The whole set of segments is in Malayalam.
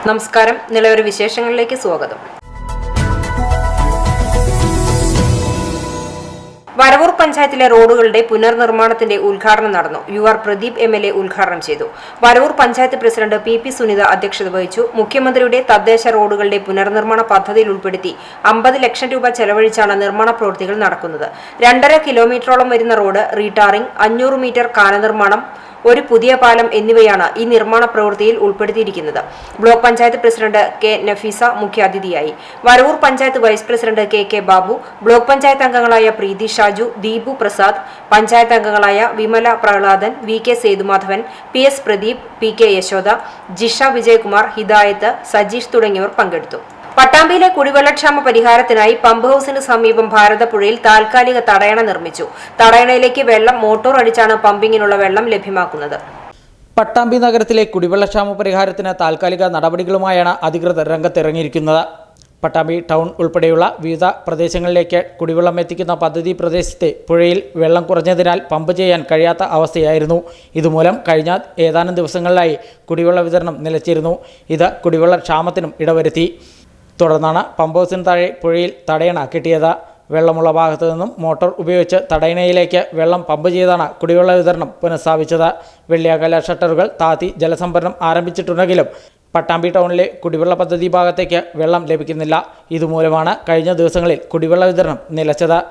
നമസ്കാരം. നിലവിലെ വിശേഷങ്ങളിലേക്ക് സ്വാഗതം. വരവൂർ പഞ്ചായത്തിലെ റോഡുകളുടെ പുനർനിർമ്മാണത്തിന്റെ ഉദ്ഘാടനം നടന്നു. UR പ്രദീപ് MLA ഉദ്ഘാടനം ചെയ്തു. വരവൂർ പഞ്ചായത്ത് പ്രസിഡന്റ് PP സുനിത അധ്യക്ഷത വഹിച്ചു. മുഖ്യമന്ത്രിയുടെ തദ്ദേശ റോഡുകളുടെ പുനർനിർമ്മാണ പദ്ധതിയിൽ ഉൾപ്പെടുത്തി 50 ലക്ഷം രൂപ ചെലവഴിച്ചാണ് നിർമ്മാണ പ്രവൃത്തികൾ നടക്കുന്നത്. 2.5 കിലോമീറ്ററോളം വരുന്ന റോഡ് റീടാറിംഗ്, 500 മീറ്റർ കാനനിർമ്മാണം, ഒരു പുതിയ പാലം എന്നിവയാണ് ഈ നിർമ്മാണ പ്രവൃത്തിയിൽ ഉൾപ്പെടുത്തിയിരിക്കുന്നത്. Block panchayat president K. Nafeesa മുഖ്യാതിഥിയായി. Varavoor panchayat vice president KK Babu, block panchayat അംഗങ്ങളായ പ്രീതി ഷാജു, ദീപു പ്രസാദ്, പഞ്ചായത്ത് അംഗങ്ങളായ Vimala Prahladan, VK Sethumadhavan, PS Pradeep, PK Yashoda, Jisha Vijayakumar, ഹിദായത്ത്, സജീഷ് തുടങ്ങിയവർ പങ്കെടുത്തു. പട്ടാമ്പിയിലെ കുടിവെള്ളക്ഷാമ പരിഹാരത്തിനായി പമ്പ് ഹൌസിന് സമീപം ഭാരതപ്പുഴയിൽ താൽക്കാലിക തടയണ നിർമ്മിച്ചു. തടയണയിലേക്ക് വെള്ളം മോട്ടോർ അടിച്ചാണ് പമ്പിങ്ങിനുള്ള വെള്ളം ലഭ്യമാക്കുന്നത്. പട്ടാമ്പി നഗരത്തിലെ കുടിവെള്ളക്ഷാമ പരിഹാരത്തിന് താൽക്കാലിക നടപടികളുമായാണ് അധികൃതർ രംഗത്തിറങ്ങിയിരിക്കുന്നത്. പട്ടാമ്പി ടൗൺ ഉൾപ്പെടെയുള്ള വിവിധ പ്രദേശങ്ങളിലേക്ക് കുടിവെള്ളം എത്തിക്കുന്ന പദ്ധതി പ്രദേശത്തെ പുഴയിൽ വെള്ളം കുറഞ്ഞതിനാൽ പമ്പ് ചെയ്യാൻ കഴിയാത്ത അവസ്ഥയായിരുന്നു. ഇതുമൂലം കഴിഞ്ഞ ഏതാനും ദിവസങ്ങളിലായി കുടിവെള്ള വിതരണം നിലച്ചിരുന്നു. ഇത് കുടിവെള്ളക്ഷാമത്തിനും ഇടവരുത്തി. തുടർന്നാണ് പമ്പ് ഹൗസിന് താഴെ പുഴയിൽ തടയണ കെട്ടിയത്. വെള്ളമുള്ള ഭാഗത്തു നിന്നും മോട്ടോർ ഉപയോഗിച്ച് തടയണയിലേക്ക് വെള്ളം പമ്പ് ചെയ്താണ് കുടിവെള്ള വിതരണം പുനഃസ്ഥാപിച്ചത്. വെള്ളിയാകല ഷട്ടറുകൾ താത്തി ജലസംഭരണം ആരംഭിച്ചിട്ടുണ്ടെങ്കിലും പട്ടാമ്പി ടൗണിലെ കുടിവെള്ള പദ്ധതി ഭാഗത്തേക്ക് വെള്ളം ലഭിക്കുന്നില്ല. ഇതുമൂലമാണ് കഴിഞ്ഞ ദിവസങ്ങളിൽ കുടിവെള്ള വിതരണം നിലച്ചത്.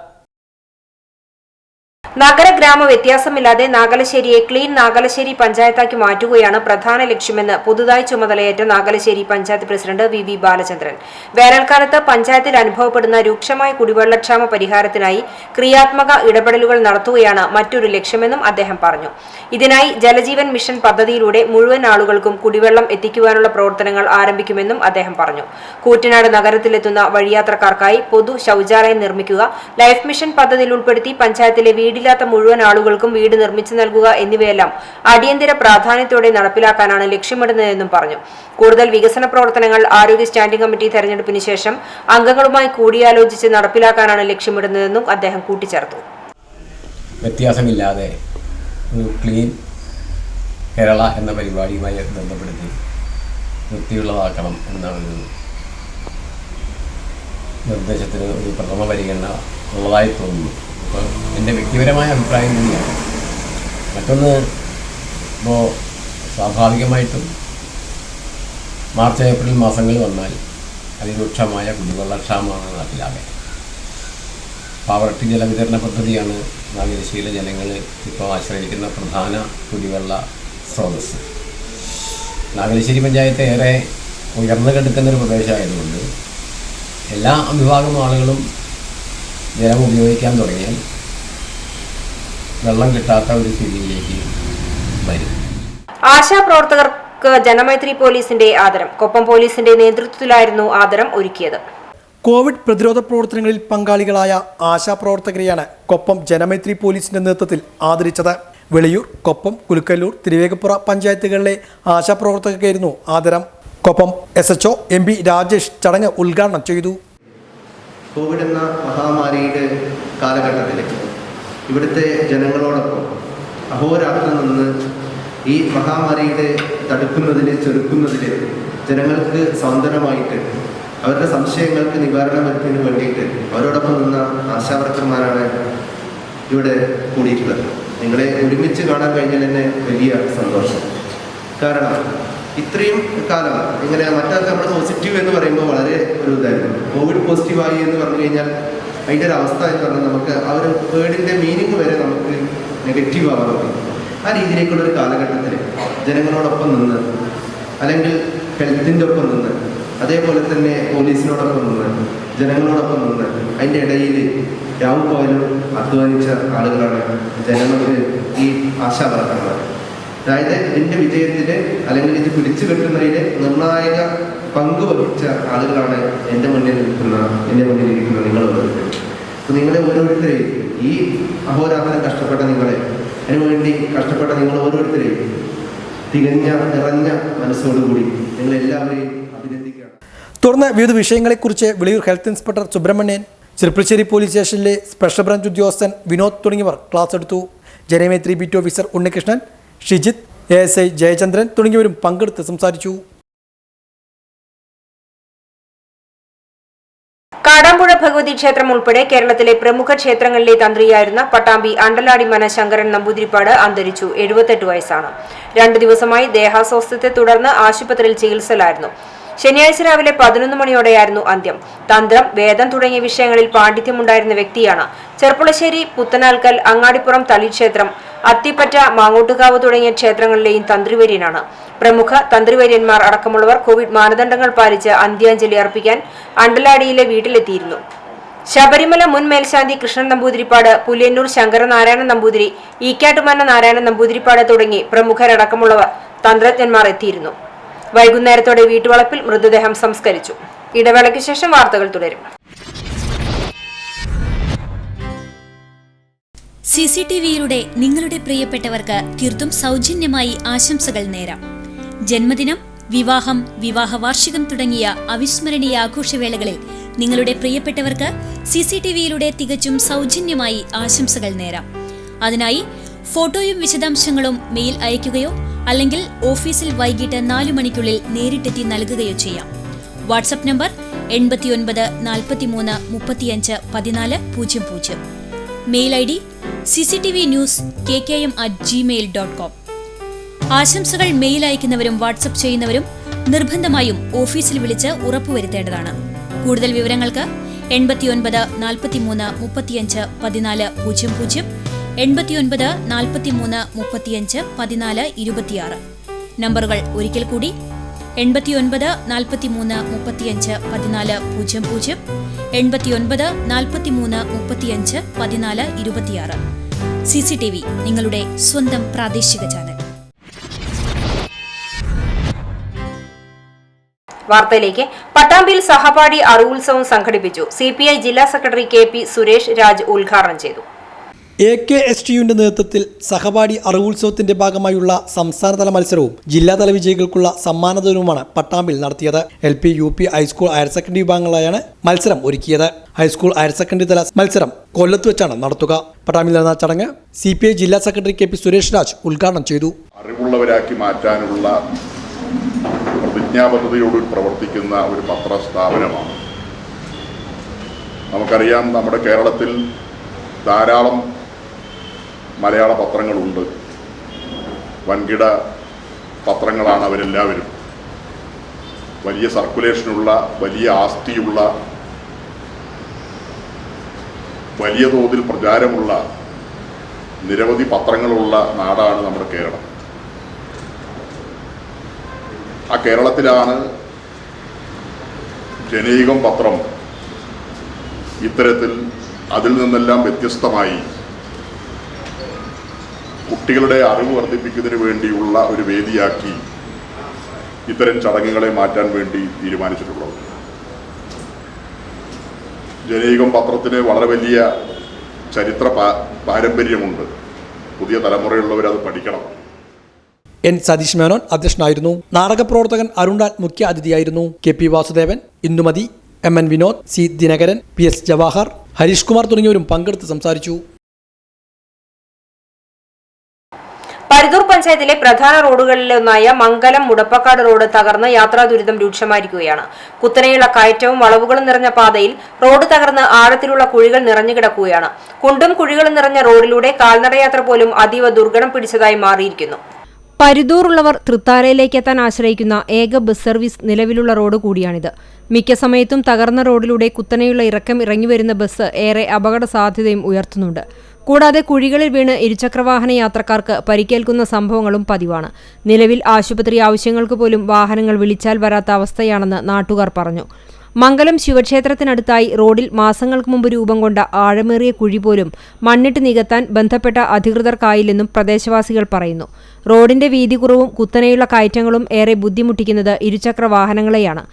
നഗര ഗ്രാമ വ്യത്യാസമില്ലാതെ നാഗലശ്ശേരിയെ ക്ലീൻ നാഗലശ്ശേരി പഞ്ചായത്താക്കി മാറ്റുകയാണ് പ്രധാന ലക്ഷ്യമെന്ന് പുതുതായി ചുമതലയേറ്റ നാഗലശ്ശേരി പഞ്ചായത്ത് പ്രസിഡന്റ് VV ബാലചന്ദ്രൻ. വേനൽക്കാലത്ത് പഞ്ചായത്തിൽ അനുഭവപ്പെടുന്ന രൂക്ഷമായ കുടിവെള്ളക്ഷാമ പരിഹാരത്തിനായി ക്രിയാത്മക ഇടപെടലുകൾ നടത്തുകയാണ് മറ്റൊരു ലക്ഷ്യമെന്നും അദ്ദേഹം പറഞ്ഞു. ഇതിനായി ജലജീവൻ മിഷൻ പദ്ധതിയിലൂടെ മുഴുവൻ ആളുകൾക്കും കുടിവെള്ളം എത്തിക്കുവാനുള്ള പ്രവർത്തനങ്ങൾ ആരംഭിക്കുമെന്നും അദ്ദേഹം പറഞ്ഞു. കൂറ്റനാട് നഗരത്തിലെത്തുന്ന വഴിയാത്രക്കാർക്കായി പൊതു ശൌചാലയം നിർമ്മിക്കുക, ലൈഫ് മിഷൻ പദ്ധതിയിൽ ഉൾപ്പെടുത്തി പഞ്ചായത്തിലെ വീടില്ലാത്ത മുഴുവൻ ആളുകൾക്കും വീട് നിർമ്മിച്ചു നൽകുക എന്നിവയെല്ലാം അടിയന്തര പ്രാധാന്യത്തോടെ നടപ്പിലാക്കാനാണ് ലക്ഷ്യമിടുന്നതെന്നും പറഞ്ഞു. കൂടുതൽ വികസന പ്രവർത്തനങ്ങൾ ആരോഗ്യ സ്റ്റാൻഡിംഗ് കമ്മിറ്റി തെരഞ്ഞെടുപ്പിന് ശേഷം അംഗങ്ങളുമായി കൂടിയാലോചിച്ച് നടപ്പിലാക്കാനാണ് ലക്ഷ്യമിടുന്നതെന്നും അദ്ദേഹം കൂട്ടിച്ചേർത്തു. വ്യത്യാസമില്ലാതെ ഒരു ക്ലീൻ കേരള എന്ന പരിപാടിയുമായി ബന്ധപ്പെടുത്തി വൃത്തിയുള്ളതാക്കണം എന്നാണ് നിർദ്ദേശത്തിന് ഒരു പ്രഥമ പരിഗണന ഉള്ളതായി തോന്നുന്നു. അപ്പോൾ എൻ്റെ വ്യക്തിപരമായ അഭിപ്രായം തന്നെയാണ്. മറ്റൊന്ന്, ഇപ്പോൾ സ്വാഭാവികമായിട്ടും മാർച്ച് ഏപ്രിൽ മാസങ്ങൾ വന്നാൽ അതിരൂക്ഷമായ കുടിവെള്ളക്ഷാമമാണ് നാട്ടിലാകെ. പാവർട്ടി ജലവിതരണ പദ്ധതിയാണ് നാഗലശ്ശേരിയിലെ ജനങ്ങൾ ഇപ്പോൾ ആശ്രയിക്കുന്ന പ്രധാന കുടിവെള്ള സ്രോതസ്സ്. നാഗലശ്ശേരി പഞ്ചായത്ത് ഏറെ ഉയർന്നു കിടക്കുന്നൊരു പ്രദേശമായതുകൊണ്ട് എല്ലാ വിഭാഗം ആളുകളും ജലം ഉപയോഗിക്കാൻ തുടങ്ങിയാൽ വെള്ളം കിട്ടാത്ത ഒരു സ്ഥിതിയിലേക്ക് വരും. ആശാപ്രവർത്തകർക്ക് ജനമൈത്രി പോലീസിന്റെ ആദരം. കൊപ്പം പോലീസിന്റെ നേതൃത്വത്തിലായിരുന്നു ആദരം ഒരുക്കിയത്. കോവിഡ് പ്രതിരോധ പ്രവർത്തനങ്ങളിൽ പങ്കാളികളായ ആശാപ്രവർത്തകരെയാണ് കൊപ്പം ജനമൈത്രി പോലീസിന്റെ നേതൃത്വത്തിൽ ആദരിച്ചത്. വെളിയൂർ, കൊപ്പം, കുലുക്കല്ലൂർ, തിരുവേഗപ്പുറ പഞ്ചായത്തുകളിലെ ആശാപ്രവർത്തകർക്കായിരുന്നു ആദരം. കൊപ്പം SHO MB രാജേഷ് ചടങ്ങ് ഉദ്ഘാടനം ചെയ്തു. കോവിഡ് എന്ന മഹാമാരിയുടെ കാലഘട്ടത്തിൽ ഇവിടുത്തെ ജനങ്ങളോടൊപ്പം അഹോരാത്രം നിന്ന് ഈ മഹാമാരിയുടെ തടുക്കുന്നതിന് ചെറുക്കുന്നതിന് ജനങ്ങൾക്ക് സാന്ത്വനമായിട്ട് അവരുടെ സംശയങ്ങൾക്ക് നിവാരണം വരുത്തുന്നതിന് വേണ്ടിയിട്ട് അവരോടൊപ്പം നിന്ന ആശാവർക്കർമാരാണ് ഇവിടെ കൂടിയിട്ടുള്ളത്. നിങ്ങളെ ഒരുമിച്ച് കാണാൻ കഴിഞ്ഞാൽ തന്നെ വലിയ സന്തോഷം. കാരണം ഇത്രയും കാലം ഇങ്ങനെ മറ്റൊക്കെ നമ്മൾ പോസിറ്റീവ് എന്ന് പറയുമ്പോൾ വളരെ ഒരു ഇതായിരുന്നു. കോവിഡ് പോസിറ്റീവായി എന്ന് പറഞ്ഞു കഴിഞ്ഞാൽ അതിൻ്റെ ഒരു അവസ്ഥ എന്ന് പറഞ്ഞാൽ നമുക്ക് ആ ഒരു വേർഡിൻ്റെ മീനിങ് വരെ നമുക്ക് നെഗറ്റീവ് ആവാൻ തുടങ്ങി. ആ രീതിയിലേക്കുള്ള ഒരു കാലഘട്ടത്തിൽ ജനങ്ങളോടൊപ്പം നിന്ന്, അല്ലെങ്കിൽ ഹെൽത്തിൻ്റെ ഒപ്പം നിന്ന്, അതേപോലെ തന്നെ പോലീസിനോടൊപ്പം നിന്ന്, ജനങ്ങളോടൊപ്പം നിന്ന്, അതിൻ്റെ ഇടയിൽ രാവും പോയാലും അധ്വാനിച്ച ആളുകളാണ് ജനങ്ങൾക്ക് ഈ ആശാവർക്കർമാർ. അതായത് ഇതിൻ്റെ വിജയത്തിൽ അല്ലെങ്കിൽ ഇത് പിടിച്ചു കെട്ടുന്നതിൽ നിർണായക പങ്ക് വഹിച്ച ആളുകളാണ് എൻ്റെ മുന്നിലിരിക്കുന്ന നിങ്ങൾ ഓരോരുത്തരും. അപ്പോൾ നിങ്ങളെ ഓരോരുത്തരെയും ഈ അഹോരാത്രം കഷ്ടപ്പെട്ട നിങ്ങളെ, അതിനുവേണ്ടി കഷ്ടപ്പെട്ട നിങ്ങൾ ഓരോരുത്തരെയും നിറഞ്ഞ മനസ്സോടുകൂടി നിങ്ങളെല്ലാവരെയും അഭിനന്ദിക്കുകയാണ്. തുടർന്ന് വിവിധ വിഷയങ്ങളെക്കുറിച്ച് Veliyur health inspector Subramanian, Cheruppasseri police സ്റ്റേഷനിലെ സ്പെഷ്യൽ ബ്രാഞ്ച് ഉദ്യോഗസ്ഥൻ വിനോദ് തുടങ്ങിയവർ ക്ലാസ് എടുത്തു. Janamaithri beat officer Unnikrishnan, Shijith, ASI Jayachandran തുടങ്ങിയവരും പങ്കെടുത്ത് സംസാരിച്ചു. കാടാമ്പുഴ ഭഗവതി ക്ഷേത്രം ഉൾപ്പെടെ കേരളത്തിലെ പ്രമുഖ ക്ഷേത്രങ്ങളിലെ തന്ത്രിയായിരുന്ന പട്ടാമ്പി അണ്ടലാടി മന ശങ്കരൻ നമ്പൂതിരിപ്പാട് അന്തരിച്ചു. 78 വയസ്സാണ്. 2 ദിവസമായി ദേഹാസ്വാസ്ഥ്യത്തെ തുടർന്ന് ആശുപത്രിയിൽ ചികിത്സയിലായിരുന്നു. ശനിയാഴ്ച രാവിലെ 11 മണിയോടെയായിരുന്നു അന്ത്യം. തന്ത്രം, വേദം തുടങ്ങിയ വിഷയങ്ങളിൽ പാണ്ഡിത്യമുണ്ടായിരുന്ന വ്യക്തിയാണ്. ചെർപ്പുളശ്ശേരി, പുത്തനാൽക്കൽ, അങ്ങാടിപ്പുറം തളിക്ഷേത്രം, അത്തിപ്പറ്റ, മാങ്ങോട്ടുകാവ് തുടങ്ങിയ ക്ഷേത്രങ്ങളിലെയും തന്ത്രിവര്യനാണ്. പ്രമുഖ തന്ത്രിവര്യന്മാർ അടക്കമുള്ളവർ കോവിഡ് മാനദണ്ഡങ്ങൾ പാലിച്ച് അന്ത്യാഞ്ജലി അർപ്പിക്കാൻ അണ്ടലാടിയിലെ വീട്ടിലെത്തിയിരുന്നു. ശബരിമല മുൻ മേൽശാന്തി കൃഷ്ണൻ നമ്പൂതിരിപ്പാട്, പുലിയന്നൂർ ശങ്കരനാരായണൻ നമ്പൂതിരി, ഈക്കാട്ടുമന്ന നാരായണൻ നമ്പൂതിരിപ്പാട് തുടങ്ങി പ്രമുഖരടക്കമുള്ളവർ തന്ത്രജ്ഞന്മാർ എത്തിയിരുന്നു. വൈകുന്നേരത്തോടെ വീട്ടുവളപ്പിൽ മൃതദേഹം സംസ്കരിച്ചു. ഇടവേളയ്ക്ക് ശേഷം വാർത്തകൾ തുടരും. CCTVയിലൂടെ നിങ്ങളുടെ പ്രിയപ്പെട്ടവർക്ക് തീർത്തും സൗജന്യമായി ആശംസകൾ നേരാം. ജന്മദിനം, വിവാഹം, വിവാഹ വാർഷികം തുടങ്ങിയ അവിസ്മരണീയ ആഘോഷവേളകളിൽ നിങ്ങളുടെ പ്രിയപ്പെട്ടവർക്ക് CCTVയിലൂടെ തികച്ചും സൗജന്യമായി ആശംസകൾ നേരാം. അതിനായി ഫോട്ടോയും വിശദാംശങ്ങളും മെയിൽ അയയ്ക്കുകയോ അല്ലെങ്കിൽ ഓഫീസിൽ വൈകിട്ട് 4 മണിക്കുള്ളിൽ നേരിട്ടെത്തി നൽകുകയോ ചെയ്യാം. WhatsApp number 89 43 35 14 00. Mail ID cctvnews@gmail.com. ആശംസകൾ മെയിൽ അയക്കുന്നവരും വാട്സ്ആപ്പ് ചെയ്യുന്നവരും നിർബന്ധമായും ഓഫീസിൽ വിളിച്ച് ഉറപ്പുവരുത്തേണ്ടതാണ്. കൂടുതൽ വിവരങ്ങൾക്ക് 89 43 35 14 00, 89 43 35 14 26. നമ്പറുകൾ ഒരിക്കൽ കൂടി 89 43 35 14 00, 89 43 35 14 26. CCTV, നിങ്ങളുടെ സ്വന്തം പ്രാദേശിക ചാനൽ. വാർത്തയിലേക്ക്. പട്ടാമ്പിയിൽ സഹപാഠി അറിവുത്സവം സംഘടിപ്പിച്ചു. CPI ജില്ലാ സെക്രട്ടറി KP സുരേഷ് രാജ് ഉദ്ഘാടനം ചെയ്തു. AKSTUവിന്റെ നേതൃത്വത്തിൽ സഹപാഠി അറിവുത്സവത്തിന്റെ ഭാഗമായുള്ള സംസ്ഥാനതല മത്സരവും ജില്ലാതല വിജയികൾക്കുള്ള സമ്മാനദാനവുമാണ് പട്ടാമ്പിൽ നടത്തിയത്. LP, UP, high school, higher secondary വിഭാഗങ്ങളായാണ് മത്സരം ഒരുക്കിയത്. ഹൈസ്കൂൾ, ഹയർ സെക്കൻഡറി തല മത്സരം കൊല്ലത്ത് വെച്ചാണ് നടത്തുക. പട്ടാമ്പിൽ നടന്ന ചടങ്ങ് CPI ജില്ലാ സെക്രട്ടറി KP സുരേഷ് രാജ് ഉദ്ഘാടനം ചെയ്തു. അറിവുള്ളവരാക്കി മാറ്റാനുള്ള പ്രതിജ്ഞാബദ്ധതയോട് പ്രവർത്തിക്കുന്ന ഒരു പത്രസ്ഥാപനമാണ്. നമുക്കറിയാം, നമ്മുടെ കേരളത്തിൽ ധാരാളം മലയാള പത്രങ്ങളുണ്ട്. വൻകിട പത്രങ്ങളാണ് അവരെല്ലാവരും. വലിയ സർക്കുലേഷനുള്ള, വലിയ ആസ്തിയുള്ള, വലിയ തോതിൽ പ്രചാരമുള്ള നിരവധി പത്രങ്ങളുള്ള നാടാണ് നമ്മുടെ കേരളം. ആ കേരളത്തിലാണ് ജനയുഗം പത്രം ഇത്തരത്തിൽ അതിൽ നിന്നെല്ലാം വ്യത്യസ്തമായി കുട്ടികളുടെ അറിവ് വർദ്ധിപ്പിക്കുന്നതിന് വേണ്ടിയുള്ള ഒരു വേദിയാക്കി ഇത്തരം ചടങ്ങുകളെ മാറ്റാൻ വേണ്ടി തീരുമാനിച്ചിട്ടുള്ളത്. ജനയുഗം പത്രത്തിന് വളരെ വലിയ ചരിത്ര പാരമ്പര്യമുണ്ട്. പുതിയ തലമുറയുള്ളവരത് പഠിക്കണം. N. സതീഷ് മേനോൻ അധ്യക്ഷനായിരുന്നു. നാടകപ്രവർത്തകൻ അരുൺലാൽ മുഖ്യ അതിഥിയായിരുന്നു. KP Vasudevan, Indumathi, MN Vinod, C. Dinakaran, PS ജവാഹർ, ഹരീഷ് കുമാർ തുടങ്ങിയവരും പങ്കെടുത്ത് സംസാരിച്ചു. പരിദൂർ പഞ്ചായത്തിലെ പ്രധാന റോഡുകളിലൊന്നായ മംഗലം മുടപ്പക്കാട് റോഡ് തകർന്ന് യാത്രാ ദുരിതം രൂക്ഷമായിരിക്കുകയാണ്. കുത്തനെയുള്ള കയറ്റവും വളവുകളും നിറഞ്ഞ പാതയിൽ റോഡ് തകർന്ന് ആഴത്തിലുള്ള കുഴികൾ നിറഞ്ഞുകിടക്കുകയാണ്. കുണ്ടും കുഴികളും നിറഞ്ഞ റോഡിലൂടെ കാൽനടയാത്ര പോലും അതീവ ദുർഘടം പിടിച്ചതായി മാറിയിരിക്കുന്നു. പരിദൂറുള്ളവർ തൃത്താലയിലേക്ക് എത്താൻ ആശ്രയിക്കുന്ന ഏക ബസ് സർവീസ് നിലവിലുള്ള റോഡ് കൂടിയാണിത്. മിക്ക സമയത്തും തകർന്ന റോഡിലൂടെ കുത്തനെയുള്ള ഇറക്കം ഇറങ്ങിവരുന്ന ബസ് ഏറെ അപകട സാധ്യതയും ഉയർത്തുന്നുണ്ട്. കൂടാതെ കുഴികളിൽ വീണ് ഇരുചക്രവാഹന യാത്രക്കാർക്ക് പരിക്കേൽക്കുന്ന സംഭവങ്ങളും പതിവാണ്. നിലവിൽ ആശുപത്രി ആവശ്യങ്ങൾക്ക് പോലും വാഹനങ്ങൾ വിളിച്ചാൽ വരാത്ത അവസ്ഥയാണെന്ന് നാട്ടുകാർ പറഞ്ഞു. മംഗലം ശിവക്ഷേത്രത്തിനടുത്തായി റോഡിൽ മാസങ്ങൾക്ക് മുമ്പ് രൂപം കൊണ്ട ആഴമേറിയ കുഴി പോലും മണ്ണിട്ട് നികത്താൻ ബന്ധപ്പെട്ട അധികൃതർക്കായില്ലെന്നും പ്രദേശവാസികൾ പറയുന്നു. റോഡിന്റെ വീതി കുറവും കുത്തനെയുള്ള കയറ്റങ്ങളും ഏറെ ബുദ്ധിമുട്ടിക്കുന്നത് ഇരുചക്ര വാഹനങ്ങളെയാണ്.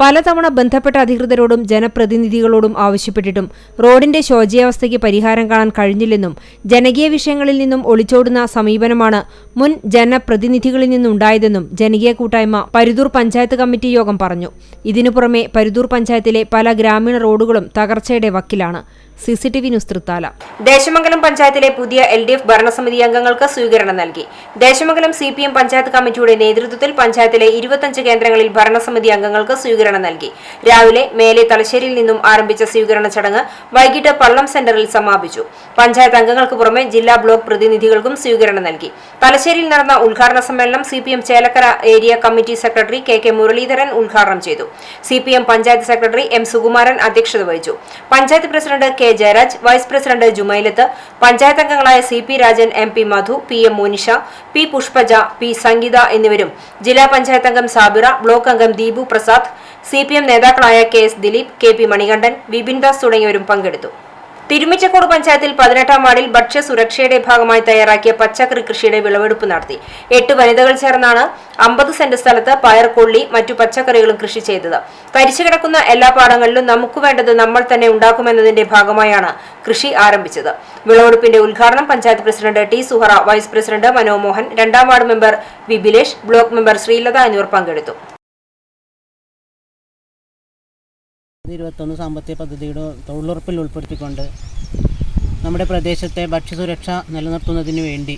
പലതവണ ബന്ധപ്പെട്ട അധികൃതരോടും ജനപ്രതിനിധികളോടും ആവശ്യപ്പെട്ടിട്ടും റോഡിന്റെ ശോചനീയാവസ്ഥയ്ക്ക് പരിഹാരം കാണാൻ കഴിഞ്ഞില്ലെന്നും ജനകീയ വിഷയങ്ങളിൽ നിന്നും ഒളിച്ചോടുന്ന സമീപനമാണ് മുൻ ജനപ്രതിനിധികളിൽ നിന്നുണ്ടായതെന്നും ജനകീയ കൂട്ടായ്മ പരിദൂർ പഞ്ചായത്ത് കമ്മിറ്റി യോഗം പറഞ്ഞു. ഇതിനു പുറമെ പരിദൂർ പഞ്ചായത്തിലെ പല ഗ്രാമീണ റോഡുകളും തകർച്ചയുടെ വക്കിലാണ്. CCTV news Thrithala. ദേശമംഗലം പഞ്ചായത്തിലെ പുതിയ LDF ഭരണസമിതി അംഗങ്ങൾക്ക് സ്വീകരണം നൽകി. ദേശമംഗലം CPM പഞ്ചായത്ത് കമ്മിറ്റിയുടെ നേതൃത്വത്തിൽ പഞ്ചായത്തിലെ 25 കേന്ദ്രങ്ങളിൽ ഭരണസമിതി അംഗങ്ങൾക്ക് സ്വീകരണം നൽകി. രാവിലെ മേലെ തലശ്ശേരിയിൽ നിന്നും ആരംഭിച്ച സ്വീകരണ ചടങ്ങ് വൈകിട്ട് പള്ളം സെന്ററിൽ സമാപിച്ചു. പഞ്ചായത്ത് അംഗങ്ങൾക്ക് പുറമെ ജില്ലാ ബ്ലോക്ക് പ്രതിനിധികൾക്കും സ്വീകരണം നൽകി. തലശ്ശേരിയിൽ നടന്ന ഉദ്ഘാടന സമ്മേളനം CPM Chelakkara area committee secretary KK Muraleedharan ഉദ്ഘാടനം ചെയ്തു. CPM panchayat secretary M Sukumaran അധ്യക്ഷത വഹിച്ചു. Panchayat president K Jayaraj, vice president Jumailath, panchayat അംഗങ്ങളായ CP രാജൻ, MP മധു, PM Monisha, P Pushpaja, P സംഗീത എന്നിവരും ജില്ലാ പഞ്ചായത്ത് അംഗം സാബിറ, ബ്ലോക്ക് അംഗം ദീപു പ്രസാദ്, CPM നേതാക്കളായ KS ദിലീപ്, KP മണികണ്ഠൻ, വിപിൻ ദാസ് തുടങ്ങിയവരും പങ്കെടുത്തു. തിരുമിച്ചക്കോട് പഞ്ചായത്തിൽ 18-ാം വാർഡിൽ ഭക്ഷ്യസുരക്ഷയുടെ ഭാഗമായി തയ്യാറാക്കിയ പച്ചക്കറി കൃഷിയുടെ വിളവെടുപ്പ് നടത്തി. 8 വനിതകൾ ചേർന്നാണ് 50 സെന്റ് സ്ഥലത്ത് പയർ, കൊള്ളി, മറ്റു പച്ചക്കറികളും കൃഷി ചെയ്തത്. തരിച്ചുകിടക്കുന്ന എല്ലാ പാടങ്ങളിലും നമുക്ക് വേണ്ടത് നമ്മൾ തന്നെ ഉണ്ടാക്കുമെന്നതിന്റെ ഭാഗമായാണ് കൃഷി ആരംഭിച്ചത്. വിളവെടുപ്പിന്റെ ഉദ്ഘാടനം panchayat president T Suhara, vice president Manomohan, 2-ാം ward member Vibilesh, block member Sreelatha എന്നിവർ പങ്കെടുത്തു. 21 സാമ്പത്തിക പദ്ധതിയുടെ തൊഴിലുറപ്പിൽ ഉൾപ്പെടുത്തിക്കൊണ്ട് നമ്മുടെ പ്രദേശത്തെ ഭക്ഷ്യസുരക്ഷ നിലനിർത്തുന്നതിന് വേണ്ടി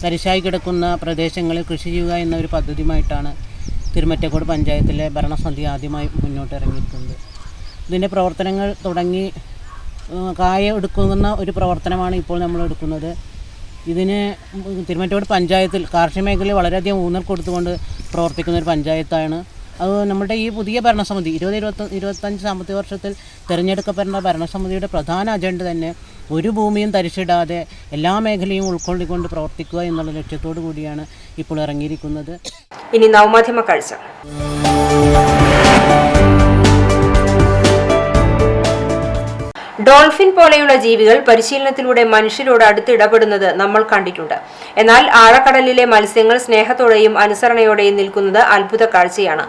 തരിശായി കിടക്കുന്ന പ്രദേശങ്ങളിൽ കൃഷി ചെയ്യുക എന്ന ഒരു പദ്ധതിയുമായിട്ടാണ് തിരുമറ്റക്കോട് പഞ്ചായത്തിലെ ഭരണസമിതി ആദ്യമായി മുന്നോട്ടിറങ്ങിയിട്ടുണ്ട്. ഇതിൻ്റെ പ്രവർത്തനങ്ങൾ തുടങ്ങി കായ എടുക്കുന്ന ഒരു പ്രവർത്തനമാണ് ഇപ്പോൾ നമ്മൾ എടുക്കുന്നത്. ഇതിന് തിരുമറ്റക്കോട് പഞ്ചായത്തിൽ കാർഷിക മേഖലയിൽ വളരെയധികം ഊന്നൽ കൊടുത്തുകൊണ്ട് പ്രവർത്തിക്കുന്ന ഒരു പഞ്ചായത്താണ്. അത് നമ്മുടെ ഈ പുതിയ ഭരണസമിതി 2025 സാമ്പത്തിക വർഷത്തിൽ തിരഞ്ഞെടുക്കപ്പെടുന്ന ഭരണസമിതിയുടെ പ്രധാന അജണ്ട തന്നെ ഒരു ഭൂമിയും തരിച്ചിടാതെ എല്ലാ മേഖലയും ഉൾക്കൊള്ളിക്കൊണ്ട് പ്രവർത്തിക്കുക എന്നുള്ള ലക്ഷ്യത്തോടു കൂടിയാണ് ഇപ്പോൾ ഇറങ്ങിയിരിക്കുന്നത്. ഇനി നവമാധ്യമ കാഴ്ച. ഡോൾഫിൻ പോലെയുള്ള ജീവികൾ പരിശീലനത്തിലൂടെ മനുഷ്യരോട് അടുത്തിടപെടുന്നത് നമ്മൾ കണ്ടിട്ടുണ്ട്. എന്നാൽ ആഴക്കടലിലെ മത്സ്യങ്ങൾ സ്നേഹത്തോടെയും അനുസരണയോടെയും നിൽക്കുന്നത് അത്ഭുത കാഴ്ചയാണ്.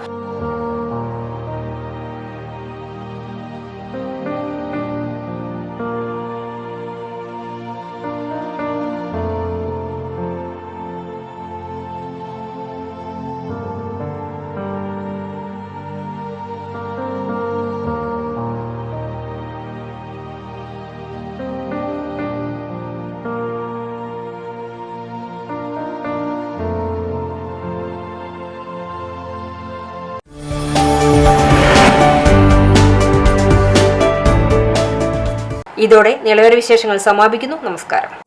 ഇതോടെ നിലവര വിശേഷങ്ങൾ സമാപിക്കുന്നു. നമസ്കാരം.